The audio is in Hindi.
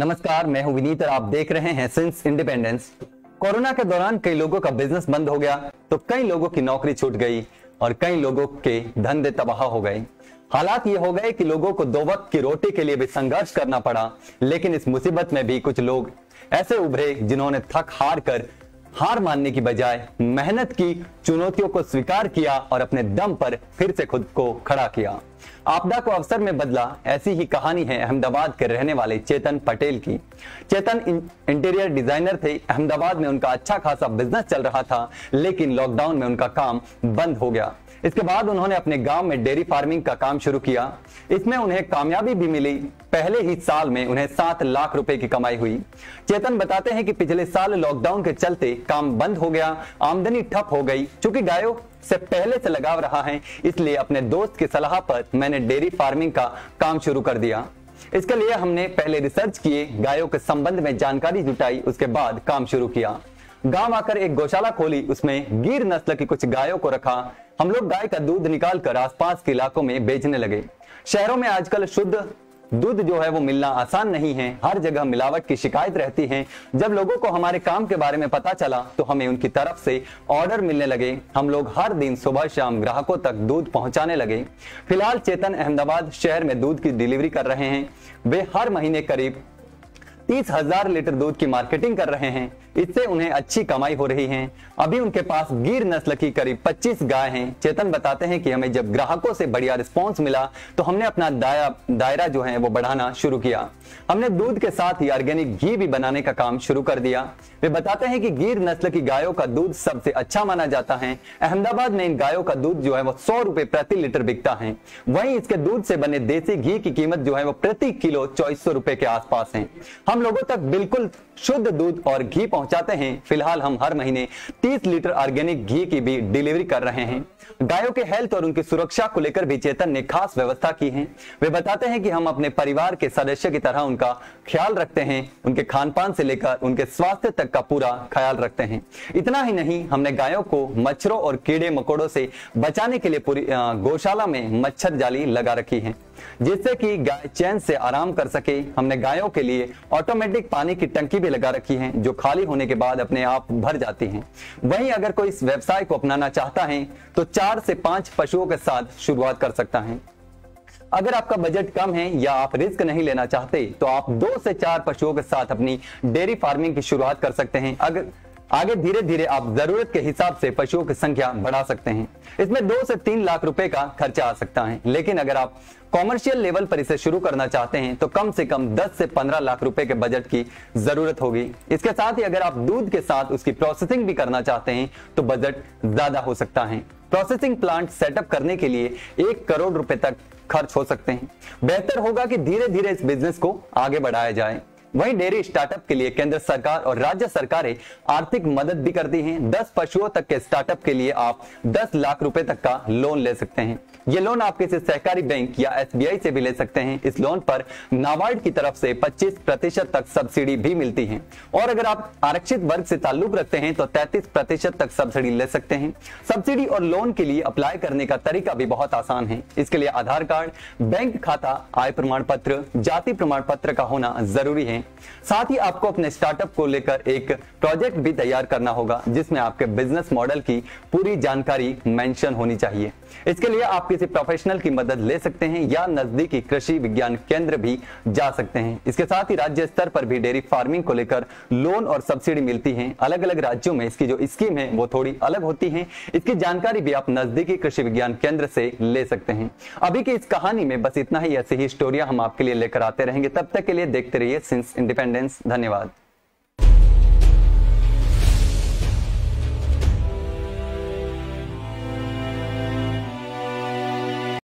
नमस्कार, मैं हूं विनीत और आप देख रहे हैं सिंस इंडिपेंडेंस। कोरोना के दौरान कई लोगों का बिजनेस बंद हो गया तो कई लोगों की नौकरी छूट गई और कई लोगों के धंधे तबाह हो गए। हालात ये हो गए कि लोगों को दो वक्त की रोटी के लिए भी संघर्ष करना पड़ा, लेकिन इस मुसीबत में भी कुछ लोग ऐसे उभरे जिन्होंने थक हार मानने की बजाय मेहनत की, चुनौतियों को स्वीकार किया और अपने दम पर फिर से खुद को खड़ा किया। आपदा को अवसर में बदला, ऐसी ही कहानी है अहमदाबाद के रहने वाले चेतन पटेल की। चेतन इंटीरियर डिजाइनर थे। अहमदाबाद में उनका अच्छा खासा बिजनेस चल रहा था, लेकिन लॉकडाउन में उनका काम बंद हो गया। इसके बाद उन्होंने अपने गांव में डेयरी फार्मिंग का काम शुरू किया। इसमें उन्हें कामयाबी भी मिली। पहले ही साल में उन्हें 7 लाख रुपए की कमाई हुई। चेतन बताते हैं कि पिछले साल लॉकडाउन के चलते काम बंद हो गया, आमदनी ठप हो गई। चूंकि गायों से पहले से लगाव रहा है, इसलिए अपने दोस्त की सलाह पर मैंने डेयरी फार्मिंग का काम शुरू कर दिया। इसके लिए हमने पहले रिसर्च किए, गायों के संबंध में जानकारी जुटाई, उसके बाद काम शुरू किया। गांव आकर एक गौशाला खोली, उसमें गिर नस्ल की कुछ गायों को रखा। हम लोग गाय का दूध निकालकर आसपास के इलाकों में बेचने लगे। शहरों में आजकल शुद्ध दूध जो है वो मिलना आसान नहीं है, हर जगह मिलावट की शिकायत रहती है। जब लोगों को हमारे काम के बारे में पता चला तो हमें उनकी तरफ से ऑर्डर मिलने लगे। हम लोग हर दिन सुबह शाम ग्राहकों तक दूध पहुंचाने लगे। फिलहाल चेतन अहमदाबाद शहर में दूध की डिलीवरी कर रहे हैं। वे हर महीने करीब 30,000 लीटर दूध की मार्केटिंग कर रहे हैं। इससे उन्हें अच्छी कमाई हो रही है। अभी उनके पास गिर नस्ल की करीब 25 गाय हैं। चेतन बताते हैं कि हमें जब ग्राहकों से बढ़िया रिस्पांस मिला तो हमने अपना दायरा जो है वो बढ़ाना शुरू किया। हमने दूध के साथ ही ऑर्गेनिक घी भी बनाने का काम शुरू कर दिया। वे बताते हैं कि गिर नस्ल की गायों का दूध सबसे अच्छा माना जाता है। अहमदाबाद में इन गायों का दूध जो है वो 100 रुपए प्रति लीटर बिकता है। वहीं इसके दूध से बने देसी घी की कीमत जो है वो प्रति किलो 2400 रुपए के आसपास है। हम लोगों तक बिल्कुल शुद्ध दूध और घी पहुंचाते हैं। फिलहाल हम हर महीने 30 लीटर ऑर्गेनिक घी की भी डिलीवरी कर रहे हैं। गायों के हेल्थ और उनकी सुरक्षा को लेकर भी चेतन ने खास व्यवस्था की है। वे बताते हैं कि हम अपने परिवार के सदस्य की तरह उनका ख्याल रखते हैं। उनके खान पान से लेकर उनके स्वास्थ्य तक का पूरा ख्याल रखते हैं। इतना ही नहीं, हमने गायों को मच्छरों और कीड़े मकोड़ों से बचाने के लिए पूरी गौशाला में मच्छर जाली लगा रखी है, जिससे कि गाय चैन से आराम कर सके। हमने गायों के लिए ऑटोमेटिक पानी की टंकी भी लगा रखी है, जो खाली होने के बाद अपने आप भर जाती है। वहीं अगर कोई इस व्यवसाय को अपनाना चाहता है तो 4 से 5 पशुओं के साथ शुरुआत कर सकता है। अगर आपका बजट कम है या आप रिस्क नहीं लेना चाहते तो आप 2 से 4 पशुओं के साथ अपनी डेयरी फार्मिंग की शुरुआत कर सकते हैं। अगर आगे धीरे धीरे आप जरूरत के हिसाब से पशुओं की संख्या बढ़ा सकते हैं। इसमें 2 से 3 लाख रुपए का खर्चा आ सकता है, लेकिन अगर आप कॉमर्शियल लेवल पर इसे शुरू करना चाहते हैं तो कम से कम 10 से 15 लाख रुपए के बजट की जरूरत होगी। इसके साथ ही अगर आप दूध के साथ उसकी प्रोसेसिंग भी करना चाहते हैं तो बजट ज्यादा हो सकता है। प्रोसेसिंग प्लांट सेटअप करने के लिए 1 करोड़ रुपए तक खर्च हो सकते हैं। बेहतर होगा कि धीरे धीरे इस बिजनेस को आगे बढ़ाया जाए। वहीं डेयरी स्टार्टअप के लिए केंद्र सरकार और राज्य सरकारें आर्थिक मदद भी करती हैं। 10 पशुओं तक के स्टार्टअप के लिए आप 10 लाख रुपए तक का लोन ले सकते हैं। ये लोन आप किसी सहकारी बैंक या SBI से भी ले सकते हैं। इस लोन पर नाबार्ड की तरफ से 25% तक सब्सिडी भी मिलती है, और अगर आप आरक्षित वर्ग से ताल्लुक रखते हैं तो 33% तक सब्सिडी ले सकते हैं। सब्सिडी और लोन के लिए अप्लाई करने का तरीका भी बहुत आसान है। इसके लिए आधार कार्ड, बैंक खाता, आय प्रमाण पत्र, जाति प्रमाण पत्र का होना जरूरी है। साथ ही आपको अपने स्टार्टअप को लेकर एक प्रोजेक्ट भी तैयार करना होगा, जिसमें आपके बिजनेस मॉडल की पूरी जानकारी मेंशन होनी चाहिए। इसके लिए आप किसी प्रोफेशनल की मदद ले सकते हैं या नजदीकी कृषि विज्ञान केंद्र भी जा सकते हैं। इसके साथ ही राज्य स्तर पर भी डेयरी फार्मिंग को लेकर लोन और सब्सिडी मिलती है। अलग अलग राज्यों में इसकी जो स्कीम है वो थोड़ी अलग होती है। इसकी जानकारी भी आप नजदीकी कृषि विज्ञान केंद्र से ले सकते हैं। अभी की इस कहानी में बस इतना ही। ऐसी ही स्टोरियां हम आपके लिए लेकर आते रहेंगे। तब तक के लिए देखते रहिए सिंस इंडिपेंडेंस। धन्यवाद।